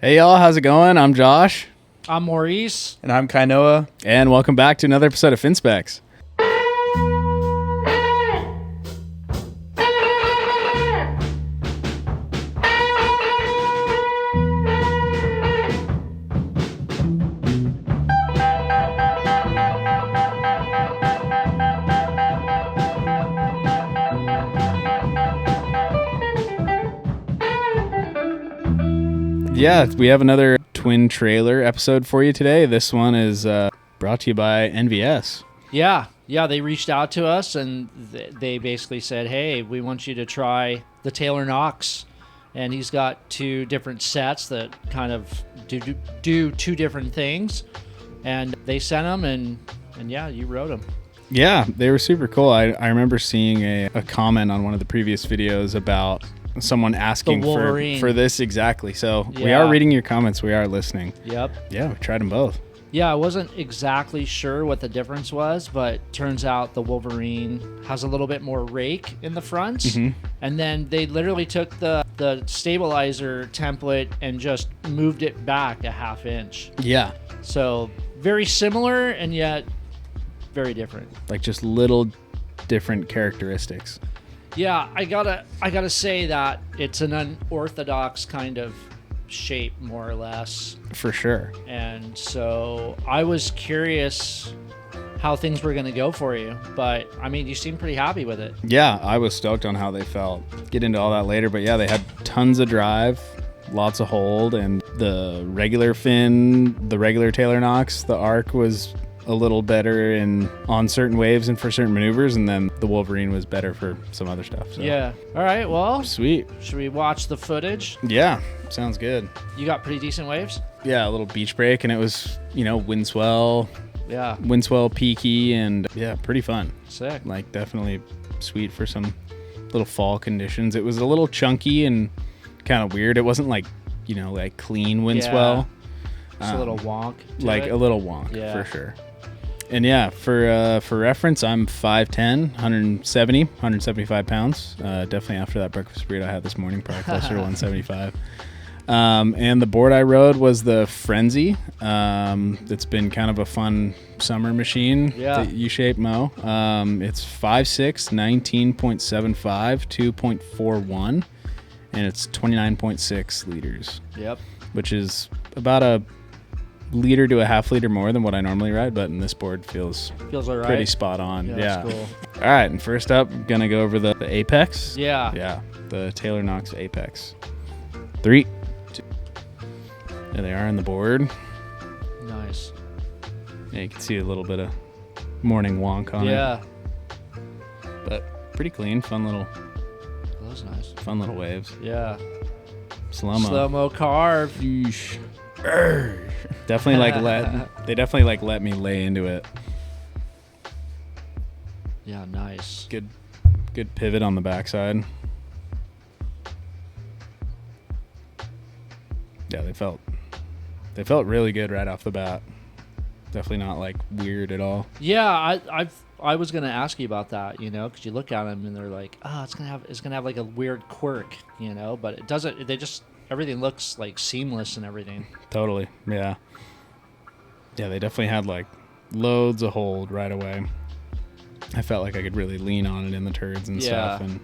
Hey y'all, how's it going? I'm Josh. I'm Maurice. And I'm Kainoa. And welcome back to another episode of Fin Spex. Yeah, we have another twin trailer episode for you today. This one is brought to you by NVS. Yeah, they reached out to us and they basically said, hey, we want you to try the Taylor Knox. And he's got two different sets that kind of do two different things. And they sent them and yeah, you wrote them. Yeah, they were super cool. I remember seeing a comment on one of the previous videos about someone asking for this exactly. So we are reading your comments. We are listening. Yep. Yeah, we tried them both. Yeah, I wasn't exactly sure what the difference was, but turns out the Wolverine has a little bit more rake in the front. Mm-hmm. And then they literally took the stabilizer template and just moved it back a half inch. Yeah. So very similar and yet very different. Like just little different characteristics. Yeah, I gotta say that it's an unorthodox kind of shape, more or less. For sure. And so I was curious how things were going to go for you, but I mean, you seem pretty happy with it. Yeah, I was stoked on how they felt. Get into all that later, but yeah, they had tons of drive, lots of hold, and the regular fin, the regular Taylor Knox, the arc was a little better on certain waves and for certain maneuvers, and then the Wolverine was better for some other stuff. So. Yeah. All right, well. Sweet. Should we watch the footage? Yeah, sounds good. You got pretty decent waves? Yeah, a little beach break, and it was, wind swell. Yeah. Wind swell, peaky, and yeah, pretty fun. Sick. Like, definitely sweet for some little fall conditions. It was a little chunky and kind of weird. It wasn't like, like clean wind swell. Just a little wonk. A little wonk, for sure. And yeah, for reference, I'm 5'10", 175 pounds. Definitely after that breakfast burrito I had this morning, probably closer to 175. And the board I rode was the Frenzy. It's been kind of a fun summer machine. Yeah. The U-shape Mo. It's 5'6", 19.75, 2.41, and it's 29.6 liters. Yep. Which is about a liter to a half liter more than what I normally ride, but in this board feels all right. Pretty spot on. Yeah. That's cool. All right, and first up, I'm gonna go over the Apex. Yeah, the Taylor Knox Apex. 3, 2. There they are on the board. Nice. Yeah, you can see a little bit of morning wonk on it. Yeah, but pretty clean, fun little. That was nice. Fun little waves. Yeah. Slow-mo carve. Yeesh. Definitely let me lay into it. Yeah, nice. Good pivot on the backside. Yeah, they felt really good right off the bat. Definitely not like weird at all. Yeah, I was gonna ask you about that, because you look at them and they're like, it's gonna have like a weird quirk, but it doesn't. Everything looks like seamless and everything. Totally. Yeah. Yeah, they definitely had like loads of hold right away. I felt like I could really lean on it in the turds and stuff and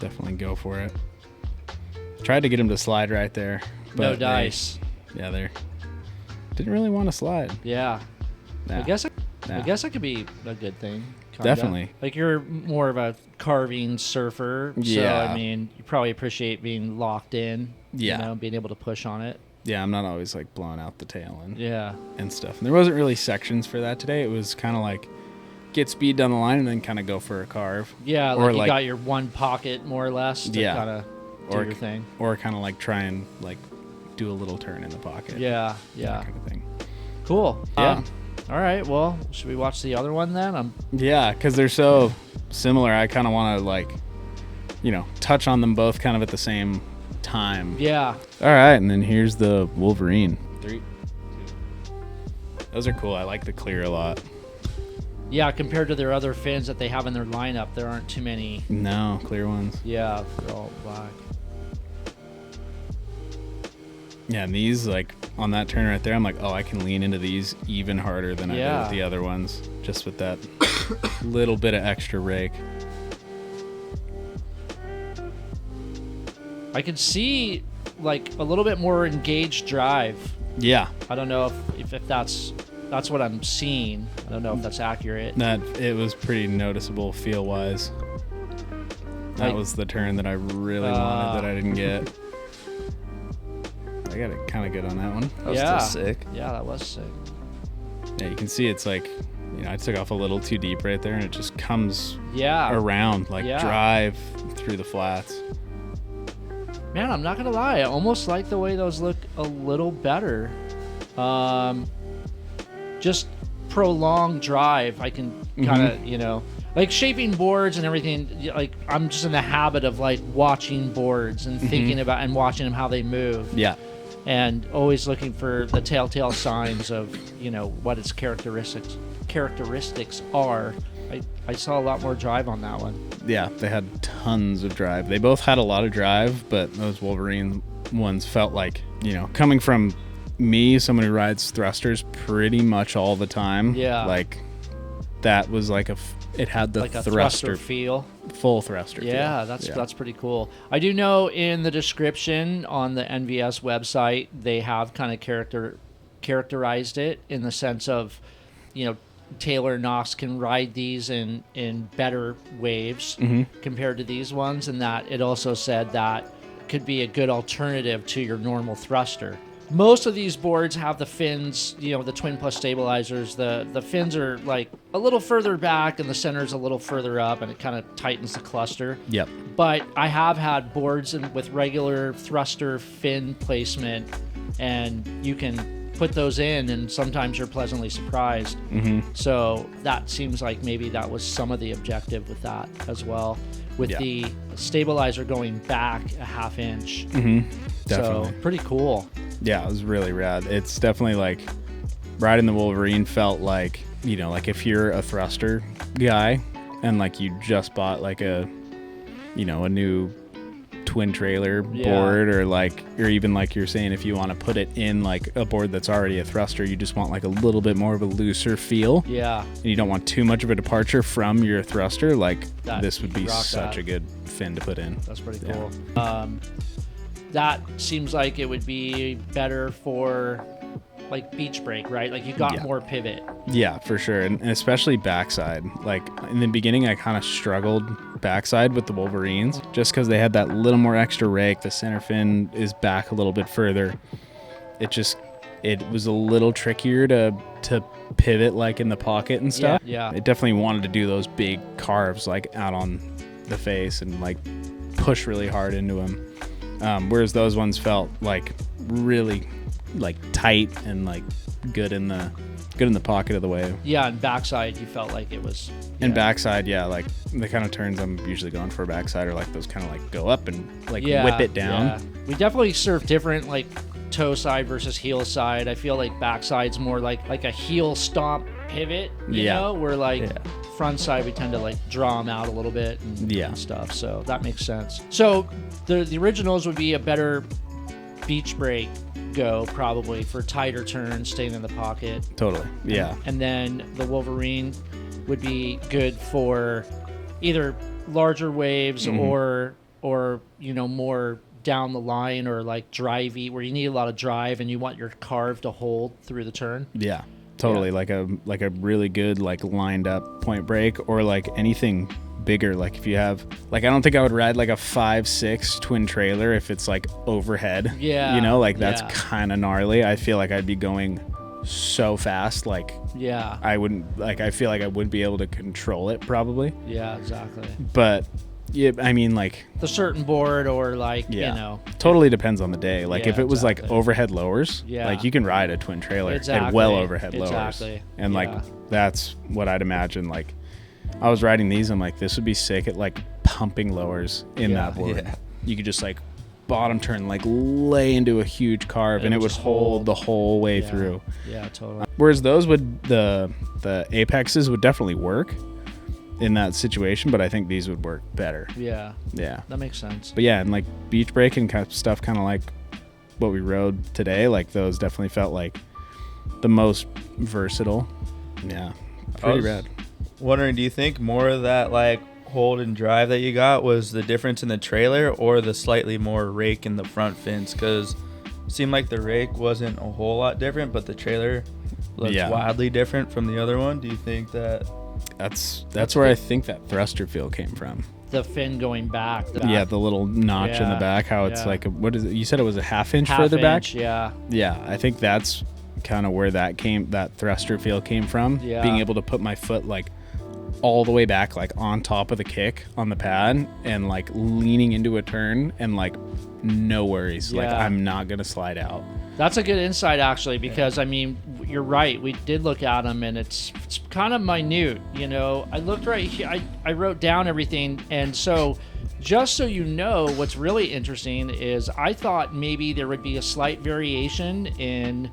definitely go for it. Tried to get him to slide right there. But no dice. They didn't really want to slide. Yeah. Nah. I guess that could be a good thing. Kinda. Definitely. Like you're more of a carving surfer. Yeah. So, I mean, you probably appreciate being locked in. Yeah. Being able to push on it. Yeah, I'm not always like blowing out the tail and stuff. And there wasn't really sections for that today. It was kind of like get speed down the line and then kind of go for a carve. Yeah, like you got your one pocket more or less to kind of do your thing. Or kind of like try and like do a little turn in the pocket. Yeah. That kind of thing. Cool. Yeah. All right, well, should we watch the other one then? Yeah, because they're so similar. I kind of want to like, touch on them both kind of at the same time. Yeah. All right, and then here's the Wolverine. 3, 2. Those are cool. I like the clear a lot. Yeah, compared to their other fins that they have in their lineup, there aren't too many. No, clear ones. Yeah, they're all black. Yeah, and these, like, on that turn right there, I'm like, oh, I can lean into these even harder than I did with the other ones, just with that little bit of extra rake. I could see, like, a little bit more engaged drive. Yeah. I don't know if that's what I'm seeing. I don't know if that's accurate. It was pretty noticeable feel-wise. That was the turn that I really wanted that I didn't get. I got it kind of good on that one. That was still sick. Yeah, that was sick. Yeah, you can see it's like, I took off a little too deep right there, and it just comes around, like drive through the flats. Man, I'm not going to lie. I almost like the way those look a little better. Just prolonged drive. I can kind of, like shaping boards and everything. Like, I'm just in the habit of like watching boards and thinking about and watching them how they move. Yeah. And always looking for the telltale signs of, what its characteristics are. I saw a lot more drive on that one. Yeah, they had tons of drive. They both had a lot of drive, but those Wolverine ones felt like, coming from me, someone who rides thrusters pretty much all the time. Yeah. Like, that was like it had the like a thruster feel. Full thruster feel. Yeah, that's pretty cool. I do know in the description on the NVS website, they have kind of characterized it in the sense of, Taylor Knox can ride these in better waves compared to these ones, and that it also said that could be a good alternative to your normal thruster. Most of these boards have the fins, the twin plus stabilizers. The fins are like a little further back and the center's a little further up, and it kind of tightens the cluster. Yep. But I have had boards with regular thruster fin placement, and you can put those in, and sometimes you're pleasantly surprised. So that seems like maybe that was some of the objective with that as well, with the stabilizer going back a half inch. Definitely. So pretty cool. Yeah, it was really rad. It's definitely like riding the Wolverine felt like, like if you're a thruster guy and like you just bought like a new twin trailer board, or even like you're saying, if you want to put it in like a board that's already a thruster, you just want like a little bit more of a looser feel. Yeah. And you don't want too much of a departure from your thruster. Like this would be such a good fin to put in. That's pretty cool. That seems like it would be better for like beach break, right? Like you got more pivot. Yeah, for sure. And especially backside. Like in the beginning, I kind of struggled backside with the Wolverines just because they had that little more extra rake. The center fin is back a little bit further. It was a little trickier to pivot like in the pocket and stuff. Yeah. It definitely wanted to do those big carves like out on the face and like push really hard into them. Whereas those ones felt like really like tight and like good in the pocket of the wave. Yeah, and backside you felt like it was. And backside, like the kind of turns I'm usually going for backside are like those kind of like go up and like whip it down. Yeah. We definitely surf different, like toe side versus heel side. I feel like backside's more like a heel stomp pivot, you know, where like front side we tend to like draw them out a little bit and stuff. So that makes sense. So the originals would be a better beach break go probably for tighter turns, staying in the pocket. Totally. Yeah. And then the Wolverine would be good for either larger waves or more down the line, or like drivey, where you need a lot of drive and you want your carve to hold through the turn. Yeah. Totally. Yeah. Like a really good like lined up point break, or like anything bigger. Like if you have like, I don't think I would ride like a 5.6 twin trailer if it's like overhead. Yeah. That's kind of gnarly. I feel like I'd be going so fast. Like I wouldn't, like, I feel like I wouldn't be able to control it probably. Yeah, exactly. But yeah, I mean, like the certain board, or like totally depends on the day. Like if it was exactly. like overhead lowers, like you can ride a twin trailer and well overhead lowers, and like that's what I'd imagine. Like I was riding these, I'm like, this would be sick at like pumping lowers in that board. You could just like bottom turn, like lay into a huge carve, and it would hold the whole way through. Yeah, totally. Whereas those would, the Apexes would definitely work in that situation, but I think these would work better. Yeah. Yeah. That makes sense. But yeah, and like beach break and kind of stuff kind of like what we rode today, like those definitely felt like the most versatile. Yeah, pretty rad. Wondering, do you think more of that like hold and drive that you got was the difference in the trailer or the slightly more rake in the front fins? Because it seemed like the rake wasn't a whole lot different, but the trailer looks wildly different from the other one. Do you think that that's where I think that thruster feel came from? The fin going back. Yeah, the little notch in the back. How it's like what is it? You said it was a half inch further back. Yeah. Yeah, I think that's kind of where that thruster feel came from. Yeah. Being able to put my foot like all the way back, like on top of the kick on the pad, and like leaning into a turn, and like no worries. Like I'm not gonna slide out. That's a good insight, actually, because I mean, you're right. We did look at them, and it's kind of minute. You know, I looked right here. I wrote down everything, and so just so you know, what's really interesting is I thought maybe there would be a slight variation in,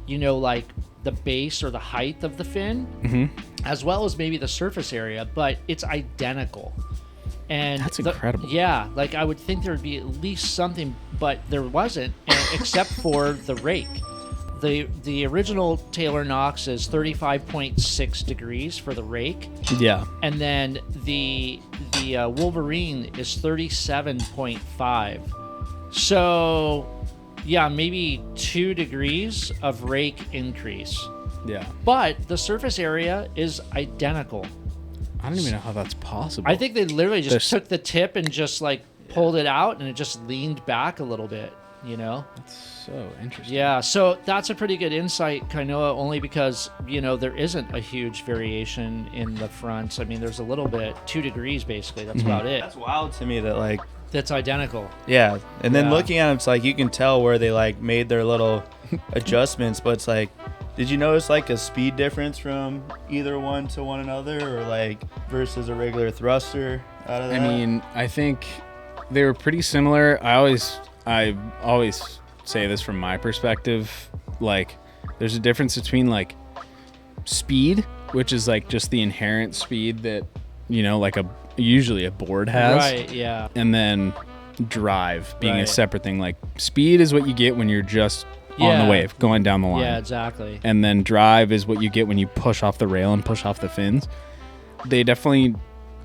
you know, like the base or the height of the fin, as well as maybe the surface area, but it's identical. And that's incredible. Yeah, like I would think there would be at least something, but there wasn't, except for the rake. The original Taylor Knox is 35.6 degrees for the rake. Yeah. And then the Wolverine is 37.5. So yeah, maybe 2 degrees of rake increase. Yeah. But the surface area is identical. I don't even know how that's possible. I think they literally just took the tip and just like pulled it out, and it just leaned back a little bit, you know? That's so interesting. Yeah, so that's a pretty good insight, Kainoa, only because, you know, there isn't a huge variation in the fronts. I mean, there's a little bit, 2 degrees basically. That's about it. That's wild to me that like That's identical. Yeah, and then looking at them, it's like you can tell where they like made their little adjustments, but it's like, did you notice like a speed difference from either one to one another, or like versus a regular thruster out of that? I mean, I think they were pretty similar. I always say this from my perspective, like there's a difference between like speed, which is like just the inherent speed that, you know, like usually a board has. Right, yeah. And then drive being a separate thing. Like speed is what you get when you're just on the wave, going down the line. Yeah, exactly. And then drive is what you get when you push off the rail and push off the fins. They definitely,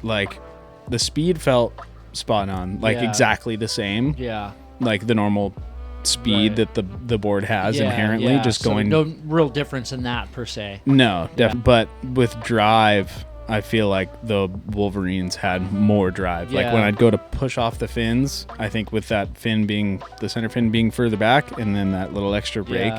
like, the speed felt spot on, like exactly the same. Yeah. Like the normal speed that the board has inherently, just so going. No real difference in that per se. No, but with drive, I feel like the Wolverines had more drive. Like when I'd go to push off the fins, I think with that fin being the center fin being further back, and then that little extra brake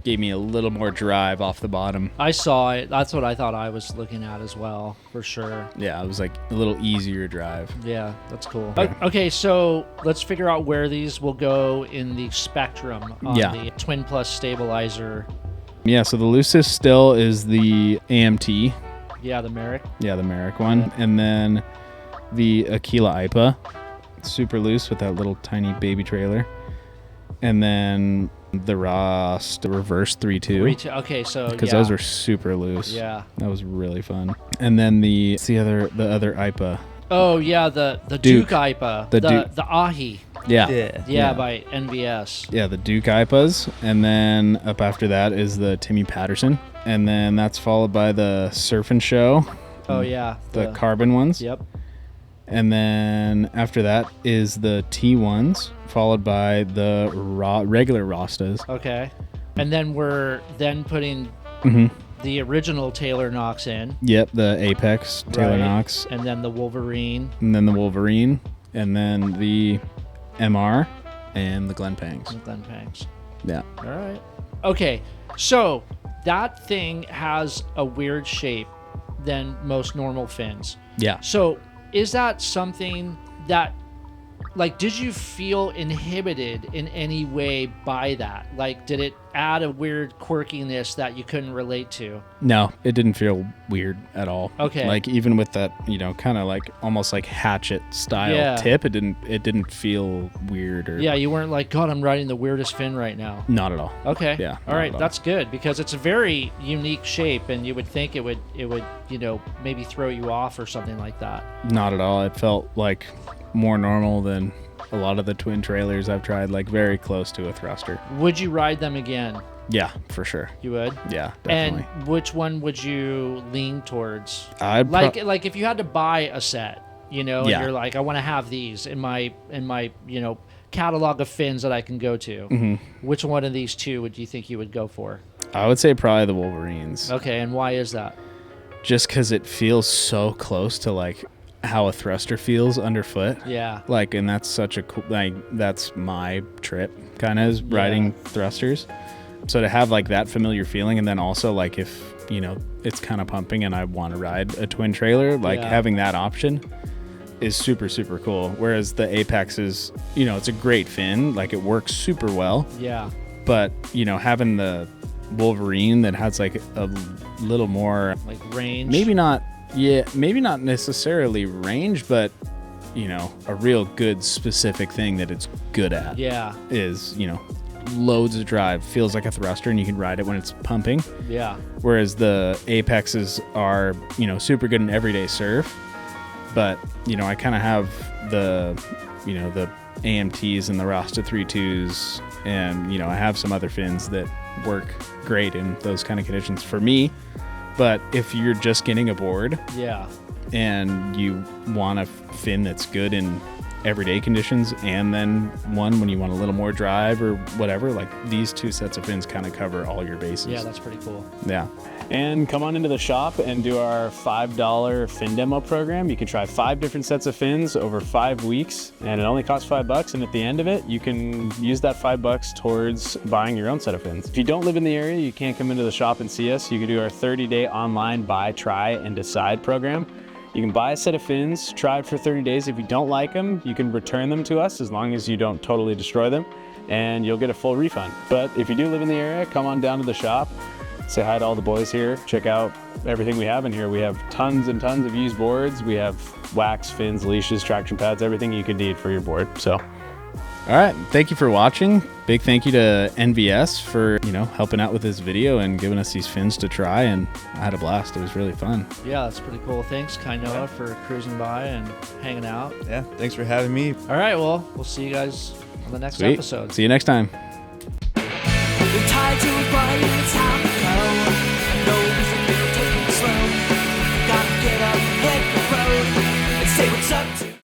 gave me a little more drive off the bottom. I saw it. That's what I thought I was looking at as well, for sure. Yeah, it was like a little easier drive. Yeah, that's cool. Okay, so let's figure out where these will go in the spectrum on the Twin Plus stabilizer. Yeah, so the loosest still is the AMT. Yeah, the Merrick. Yeah, the Merrick one. And then the Aquila IPA, super loose with that little tiny baby trailer. And then the Ross, the reverse 3.2. Okay, so because those were super loose. Yeah, that was really fun. And then the other IPA. Oh yeah, the Duke IPA, the Ahi. Yeah, by NVS. Yeah, the Duke IPAs, and then up after that is the Timmy Patterson, and then that's followed by the Surf and Show. Oh yeah, the carbon ones. Yep. And then after that is the T1s, followed by the regular Rastas. Okay. And then we're putting the original Taylor Knox in. Yep, the Apex Taylor Knox. And then the Wolverine. And then the Wolverine. And then the MR and the Glen Pangs. Yeah. All right. Okay, so that thing has a weird shape than most normal fins. Yeah. So is that something that, like, did you feel inhibited in any way by that? Like, did it add a weird quirkiness that you couldn't relate to? No, it didn't feel weird at all. Okay. Like, even with that, you know, kind of like almost like hatchet style tip, it didn't feel weird or. Yeah, you weren't like, God, I'm riding the weirdest fin right now. Not at all. Okay. Yeah. All right, that's good, because it's a very unique shape, and you would think it would, you know, maybe throw you off or something like that. Not at all. It felt like more normal than a lot of the twin trailers I've tried, like very close to a thruster. Would you ride them again? Yeah, for sure. You would? Yeah, definitely. And which one would you lean towards? I'd like if you had to buy a set, you know, and Yeah. you're like, I want to have these in my you know, catalog of fins that I can go to. Which one of these two would you think you would go for? I would say probably the Wolverines. Okay, and why is that? Just because it feels so close to like how a thruster feels underfoot. Yeah. Like, and that's such a cool, like, that's my trip kind of is riding thrusters. So to have like that familiar feeling, and then also like if, you know, it's kind of pumping and I want to ride a twin trailer, like having that option is super, super cool. Whereas the Apex is, you know, it's a great fin, like it works super well. Yeah. But, you know, having the Wolverine that has like a little more like range, maybe not necessarily range, but you know, a real good specific thing that it's good at is, you know, loads of drive, feels like a thruster, and you can ride it when it's pumping. Whereas the Apexes are, you know, super good in everyday surf, but you know, I kind of have the, you know, the AMTs and the Rasta 3.2s, and you know, I have some other fins that work great in those kind of conditions for me. But if you're just getting aboard and you want a fin that's good in everyday conditions, and then one when you want a little more drive or whatever, like these two sets of fins kind of cover all your bases. Yeah, that's pretty cool. Yeah. And come on into the shop and do our $5 fin demo program. You can try 5 different sets of fins over 5 weeks, and it only costs $5. And at the end of it, you can use that $5 towards buying your own set of fins. If you don't live in the area, you can't come into the shop and see us. You can do our 30-day online buy, try, and decide program. You can buy a set of fins, try it for 30 days. If you don't like them, you can return them to us as long as you don't totally destroy them, and you'll get a full refund. But if you do live in the area, come on down to the shop, say hi to all the boys here, check out everything we have in here. We have tons and tons of used boards. We have wax, fins, leashes, traction pads, everything you could need for your board. So, all right, thank you for watching. Big thank you to NVS for, you know, helping out with this video and giving us these fins to try, and I had a blast. It was really fun. Yeah, that's pretty cool. Thanks, Kainoa, for cruising by and hanging out. Yeah, thanks for having me. All right, well, we'll see you guys on the next episode. See you next time. The tides will run,